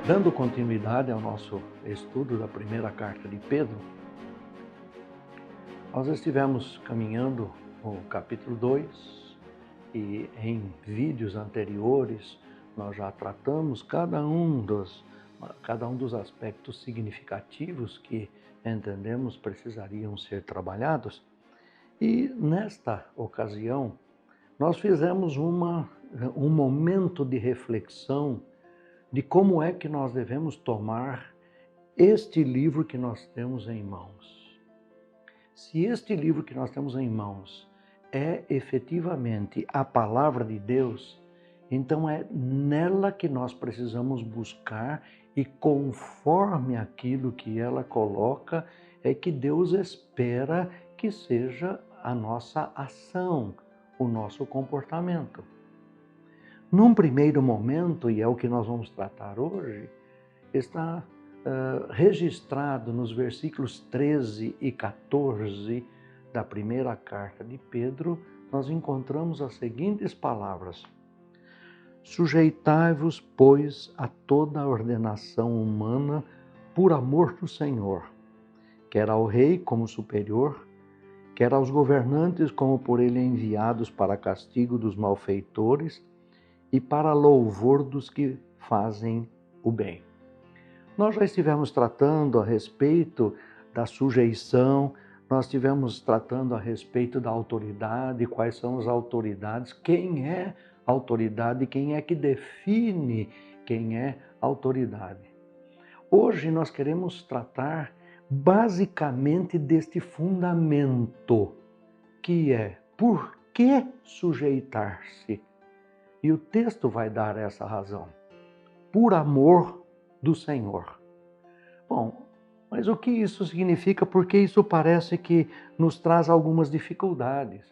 Dando continuidade ao nosso estudo da primeira carta de Pedro, nós estivemos caminhando o capítulo 2 e em vídeos anteriores nós já tratamos cada um dos aspectos significativos que entendemos precisariam ser trabalhados. E nesta ocasião nós fizemos um momento de reflexão de como é que nós devemos tomar este livro que nós temos em mãos. Se este livro que nós temos em mãos é efetivamente a palavra de Deus, então é nela que nós precisamos buscar e conforme aquilo que ela coloca, é que Deus espera que seja a nossa ação, o nosso comportamento. Num primeiro momento, e é o que nós vamos tratar hoje, está registrado nos versículos 13 e 14 da primeira carta de Pedro, nós encontramos as seguintes palavras: Sujeitai-vos, pois, a toda a ordenação humana por amor do Senhor, quer ao rei como superior, quer aos governantes como por ele enviados para castigo dos malfeitores e para louvor dos que fazem o bem. Nós já estivemos tratando a respeito da sujeição, nós estivemos tratando a respeito da autoridade, quais são as autoridades, quem é autoridade, quem é que define quem é autoridade. Hoje nós queremos tratar basicamente deste fundamento, que é por que sujeitar-se? E o texto vai dar essa razão. Por amor do Senhor. Bom, mas o que isso significa? Porque isso parece que nos traz algumas dificuldades.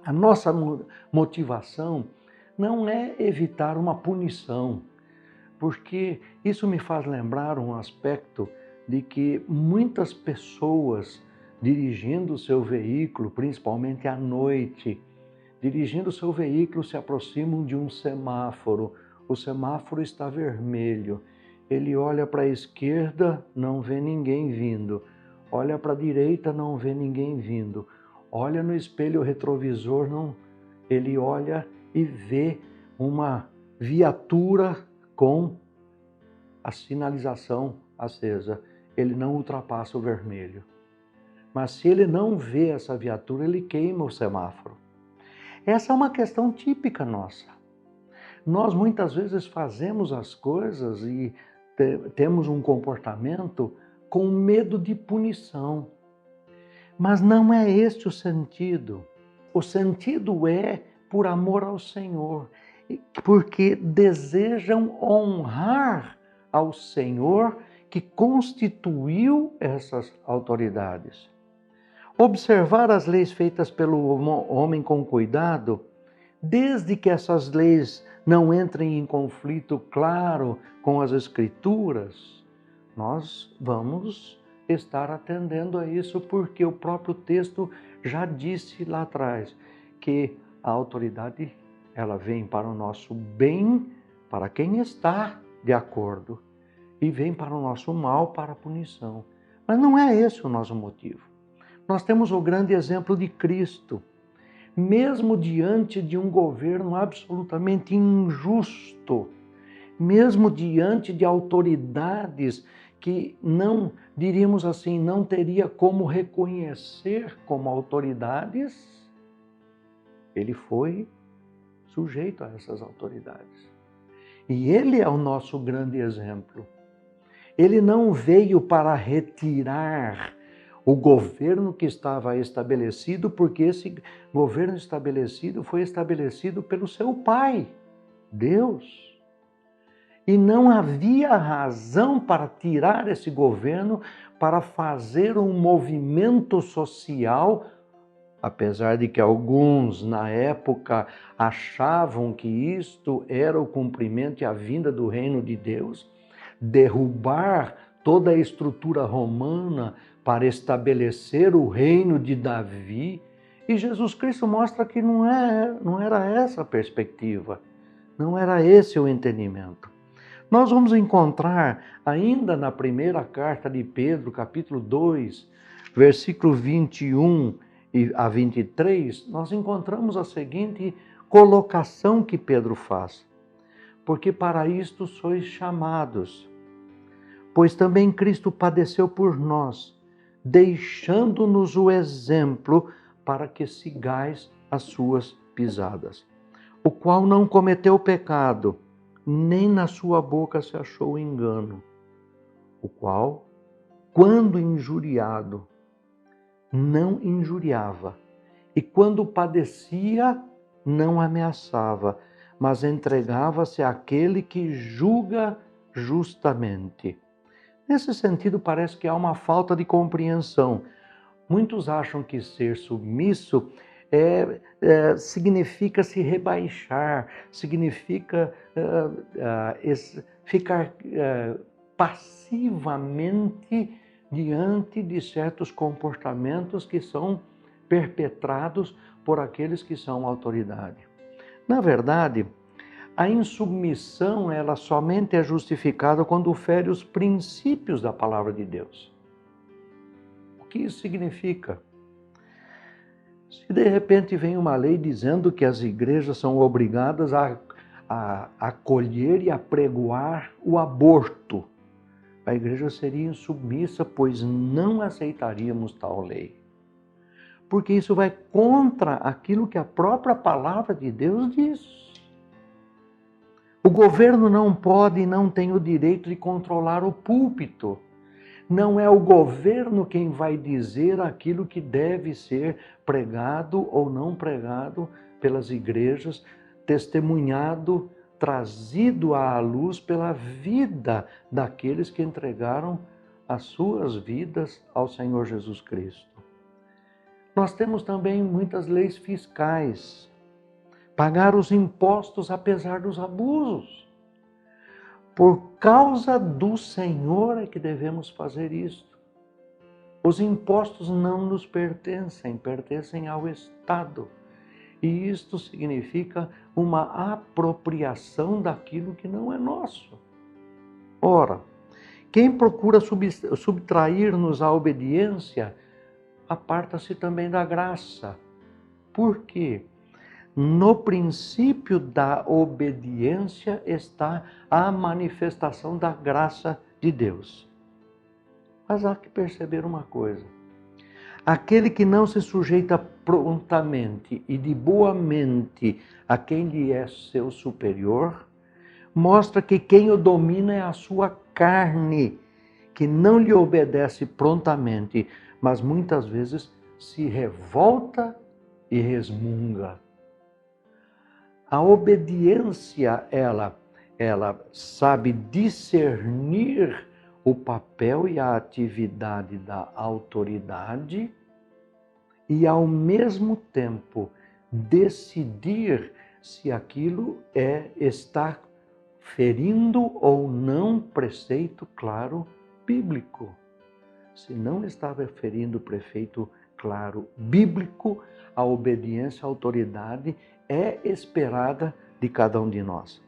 A nossa motivação não é evitar uma punição, porque isso me faz lembrar um aspecto de que muitas pessoas dirigindo o seu veículo, principalmente à noite, dirigindo o seu veículo, se aproximam de um semáforo. O semáforo está vermelho. Ele olha para a esquerda, não vê ninguém vindo. Olha para a direita, não vê ninguém vindo. Olha no espelho retrovisor, não. Ele olha e vê uma viatura com a sinalização acesa. Ele não ultrapassa o vermelho. Mas se ele não vê essa viatura, ele queima o semáforo. Essa é uma questão típica nossa. Nós muitas vezes fazemos as coisas e temos um comportamento com medo de punição. Mas não é este o sentido. O sentido é por amor ao Senhor, porque desejam honrar ao Senhor que constituiu essas autoridades. Observar as leis feitas pelo homem com cuidado, desde que essas leis não entrem em conflito claro com as Escrituras, nós vamos estar atendendo a isso, porque o próprio texto já disse lá atrás que a autoridade ela vem para o nosso bem, para quem está de acordo, e vem para o nosso mal, para a punição. Mas não é esse o nosso motivo. Nós temos o grande exemplo de Cristo. Mesmo diante de um governo absolutamente injusto, mesmo diante de autoridades que não, diríamos assim, não teria como reconhecer como autoridades, ele foi sujeito a essas autoridades. E ele é o nosso grande exemplo. Ele não veio para retirar o governo que estava estabelecido, porque esse governo estabelecido foi estabelecido pelo seu Pai, Deus. E não havia razão para tirar esse governo, para fazer um movimento social, apesar de que alguns na época achavam que isto era o cumprimento e a vinda do reino de Deus, derrubar toda a estrutura romana para estabelecer o reino de Davi. E Jesus Cristo mostra que não era essa a perspectiva, não era esse o entendimento. Nós vamos encontrar ainda na primeira carta de Pedro, capítulo 2, versículo 21 a 23, nós encontramos a seguinte colocação que Pedro faz. Porque para isto sois chamados, pois também Cristo padeceu por nós, deixando-nos o exemplo para que sigais as suas pisadas, o qual não cometeu pecado, nem na sua boca se achou engano, o qual, quando injuriado, não injuriava, e quando padecia, não ameaçava, mas entregava-se àquele que julga justamente. Nesse sentido, parece que há uma falta de compreensão. Muitos acham que ser submisso significa se rebaixar, significa ficar passivamente diante de certos comportamentos que são perpetrados por aqueles que são autoridade. Na verdade, a insubmissão ela somente é justificada quando fere os princípios da palavra de Deus. O que isso significa? Se de repente vem uma lei dizendo que as igrejas são obrigadas a acolher e apregoar o aborto, a igreja seria insubmissa, pois não aceitaríamos tal lei. Porque isso vai contra aquilo que a própria palavra de Deus diz. O governo não pode e não tem o direito de controlar o púlpito. Não é o governo quem vai dizer aquilo que deve ser pregado ou não pregado pelas igrejas, testemunhado, trazido à luz pela vida daqueles que entregaram as suas vidas ao Senhor Jesus Cristo. Nós temos também muitas leis fiscais. Pagar os impostos apesar dos abusos. Por causa do Senhor é que devemos fazer isto. Os impostos não nos pertencem, pertencem ao Estado. E isto significa uma apropriação daquilo que não é nosso. Ora, quem procura subtrair-nos à obediência, aparta-se também da graça. Por quê? No princípio da obediência está a manifestação da graça de Deus. Mas há que perceber uma coisa. Aquele que não se sujeita prontamente e de boa mente a quem lhe é seu superior, mostra que quem o domina é a sua carne, que não lhe obedece prontamente, mas muitas vezes se revolta e resmunga. A obediência, ela sabe discernir o papel e a atividade da autoridade e, ao mesmo tempo, decidir se aquilo está ferindo ou não preceito claro bíblico. Se não está ferindo preceito claro bíblico, a obediência à autoridade é esperada de cada um de nós.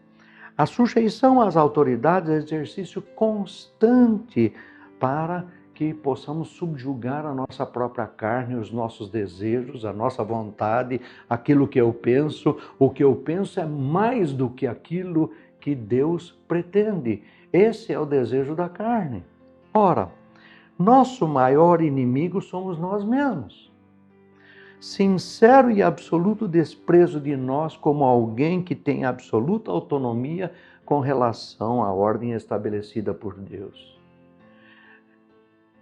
A sujeição às autoridades é exercício constante para que possamos subjugar a nossa própria carne, os nossos desejos, a nossa vontade, aquilo que eu penso. O que eu penso é mais do que aquilo que Deus pretende. Esse é o desejo da carne. Ora, nosso maior inimigo somos nós mesmos. Sincero e absoluto desprezo de nós como alguém que tem absoluta autonomia com relação à ordem estabelecida por Deus.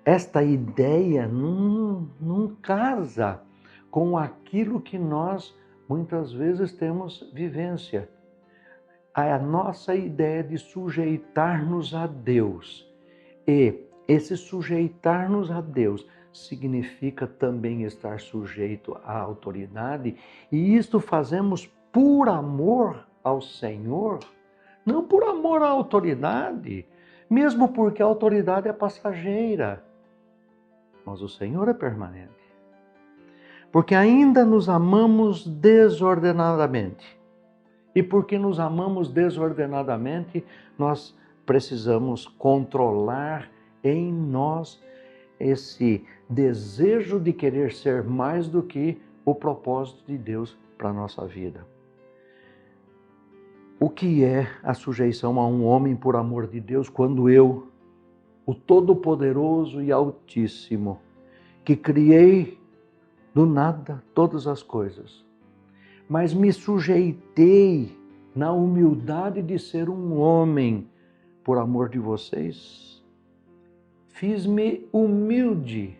Esta ideia não casa com aquilo que nós muitas vezes temos vivência. A nossa ideia de sujeitar-nos a Deus. E esse sujeitar-nos a Deus significa também estar sujeito à autoridade, e isto fazemos por amor ao Senhor, não por amor à autoridade, mesmo porque a autoridade é passageira, mas o Senhor é permanente. Porque ainda nos amamos desordenadamente, e porque nos amamos desordenadamente, nós precisamos controlar em nós esse desejo de querer ser mais do que o propósito de Deus para a nossa vida. O que é a sujeição a um homem por amor de Deus quando eu, o Todo-Poderoso e Altíssimo, que criei do nada todas as coisas, mas me sujeitei na humildade de ser um homem por amor de vocês? Fiz-me humilde,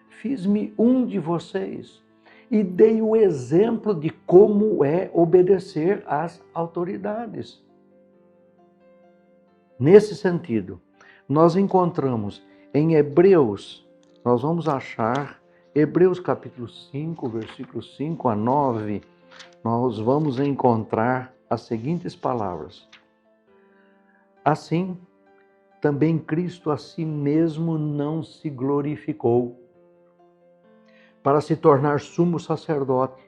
fiz-me um de vocês e dei o exemplo de como é obedecer às autoridades. Nesse sentido, nós encontramos em Hebreus, nós vamos achar Hebreus capítulo 5, versículos 5 a 9, nós vamos encontrar as seguintes palavras. Assim, também Cristo a si mesmo não se glorificou para se tornar sumo sacerdote,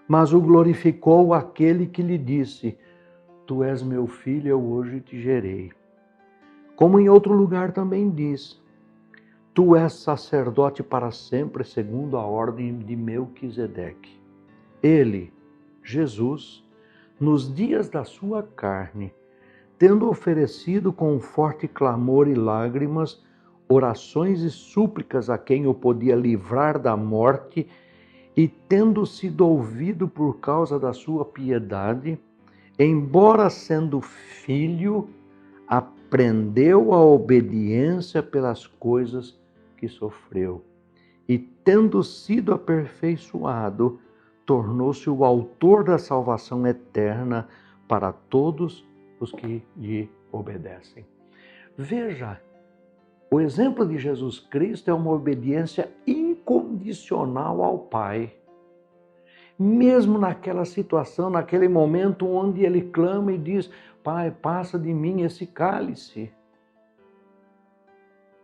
mas o glorificou aquele que lhe disse: Tu és meu filho, eu hoje te gerei. Como em outro lugar também diz: Tu és sacerdote para sempre, segundo a ordem de Melquisedeque. Ele, Jesus, nos dias da sua carne, tendo oferecido com forte clamor e lágrimas, orações e súplicas a quem o podia livrar da morte, e tendo sido ouvido por causa da sua piedade, embora sendo filho, aprendeu a obediência pelas coisas que sofreu. E tendo sido aperfeiçoado, tornou-se o autor da salvação eterna para todos os que lhe obedecem. Veja, o exemplo de Jesus Cristo é uma obediência incondicional ao Pai. Mesmo naquela situação, naquele momento onde ele clama e diz: Pai, passa de mim esse cálice.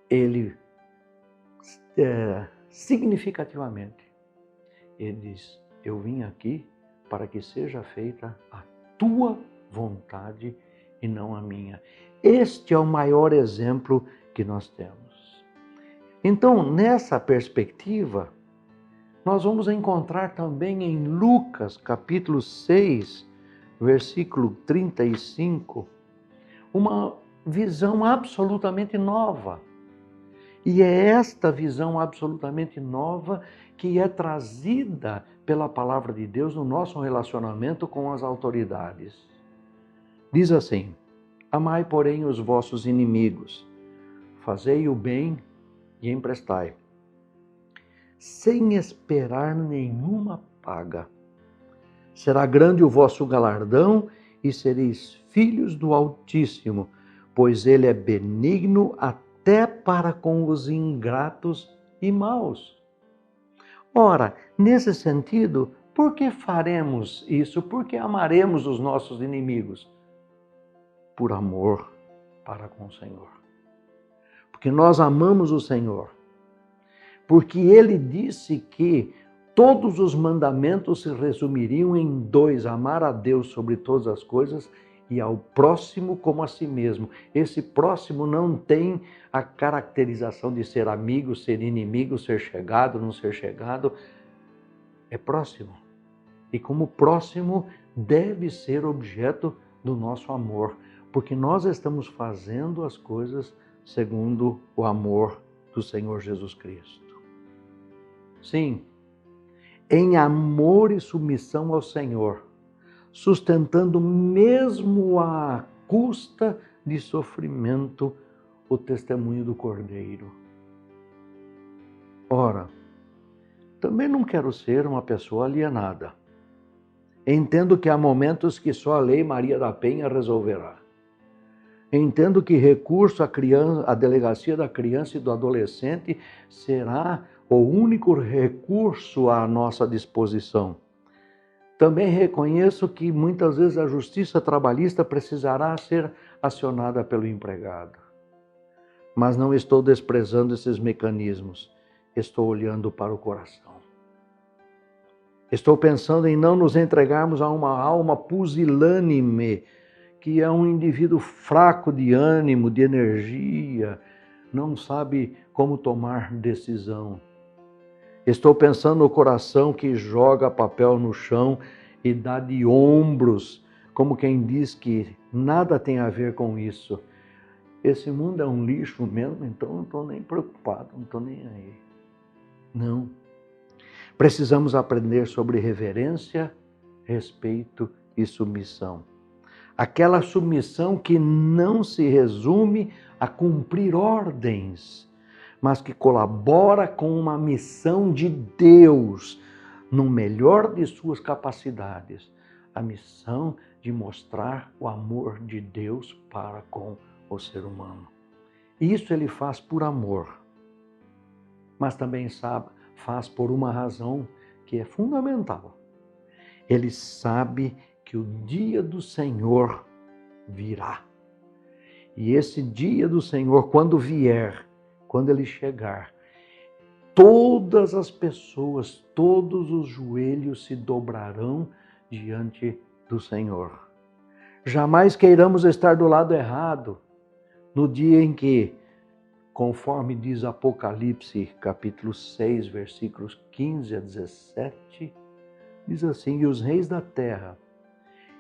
Ele, significativamente, ele diz: Eu vim aqui para que seja feita a tua vontade e não a minha. Este é o maior exemplo que nós temos. Então, nessa perspectiva, nós vamos encontrar também em Lucas, capítulo 6, versículo 35, uma visão absolutamente nova. E é esta visão absolutamente nova que é trazida pela palavra de Deus no nosso relacionamento com as autoridades. Diz assim: Amai, porém, os vossos inimigos, fazei o bem e emprestai, sem esperar nenhuma paga. Será grande o vosso galardão e sereis filhos do Altíssimo, pois ele é benigno até para com os ingratos e maus. Ora, nesse sentido, por que faremos isso? Por que amaremos os nossos inimigos? Por amor para com o Senhor. Porque nós amamos o Senhor. Porque Ele disse que todos os mandamentos se resumiriam em dois: amar a Deus sobre todas as coisas e ao próximo como a si mesmo. Esse próximo não tem a caracterização de ser amigo, ser inimigo, ser chegado, não ser chegado. É próximo. E como próximo deve ser objeto do nosso amor, porque nós estamos fazendo as coisas segundo o amor do Senhor Jesus Cristo. Sim, em amor e submissão ao Senhor, sustentando mesmo à custa de sofrimento o testemunho do Cordeiro. Ora, também não quero ser uma pessoa alienada. Entendo que há momentos que só a Lei Maria da Penha resolverá. Entendo que recurso à delegacia da criança e do adolescente será o único recurso à nossa disposição. Também reconheço que muitas vezes a justiça trabalhista precisará ser acionada pelo empregado. Mas não estou desprezando esses mecanismos, estou olhando para o coração. Estou pensando em não nos entregarmos a uma alma pusilânime que é um indivíduo fraco de ânimo, de energia, não sabe como tomar decisão. Estou pensando no coração que joga papel no chão e dá de ombros, como quem diz que nada tem a ver com isso. Esse mundo é um lixo mesmo, então não estou nem preocupado, não estou nem aí. Não. Precisamos aprender sobre reverência, respeito e submissão. Aquela submissão que não se resume a cumprir ordens, mas que colabora com uma missão de Deus, no melhor de suas capacidades, a missão de mostrar o amor de Deus para com o ser humano. Isso ele faz por amor, mas também faz por uma razão que é fundamental. Ele sabe que o dia do Senhor virá. E esse dia do Senhor, quando vier, quando ele chegar, todas as pessoas, todos os joelhos se dobrarão diante do Senhor. Jamais queiramos estar do lado errado, no dia em que, conforme diz Apocalipse, capítulo 6, versículos 15 a 17, diz assim: e os reis da terra,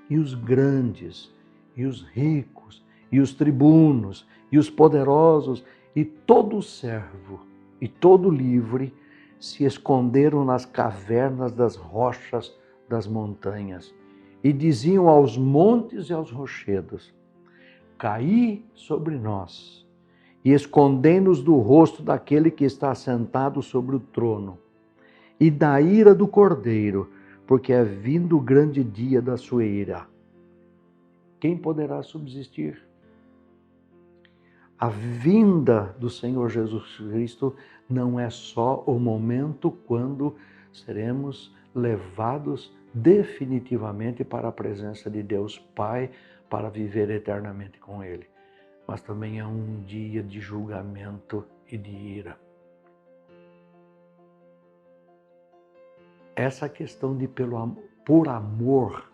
e os grandes, e os ricos, e os tribunos, e os poderosos, e todo servo, e todo livre, se esconderam nas cavernas das rochas das montanhas, e diziam aos montes e aos rochedos: caí sobre nós, e escondei-nos do rosto daquele que está sentado sobre o trono, e da ira do Cordeiro, porque é vindo o grande dia da sua ira. Quem poderá subsistir? A vinda do Senhor Jesus Cristo não é só o momento quando seremos levados definitivamente para a presença de Deus Pai, para viver eternamente com Ele, mas também é um dia de julgamento e de ira. Essa questão de por amor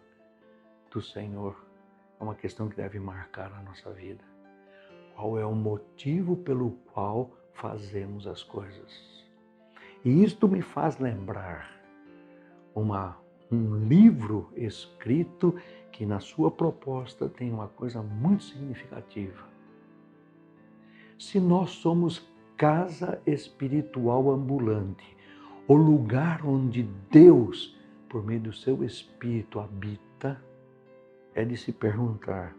do Senhor é uma questão que deve marcar a nossa vida. Qual é o motivo pelo qual fazemos as coisas? E isto me faz lembrar um livro escrito que na sua proposta tem uma coisa muito significativa. Se nós somos casa espiritual ambulante, o lugar onde Deus, por meio do seu Espírito, habita, é de se perguntar: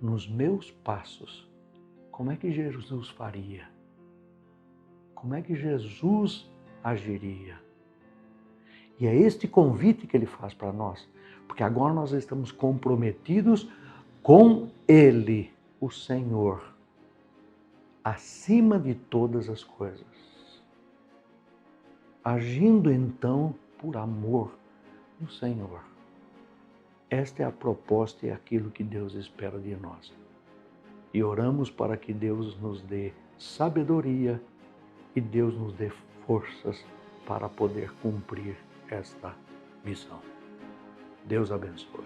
nos meus passos, como é que Jesus faria? Como é que Jesus agiria? E é este convite que ele faz para nós, porque agora nós estamos comprometidos com Ele, o Senhor, acima de todas as coisas. Agindo então por amor do Senhor. Esta é a proposta e aquilo que Deus espera de nós. E oramos para que Deus nos dê sabedoria e Deus nos dê forças para poder cumprir esta missão. Deus abençoe.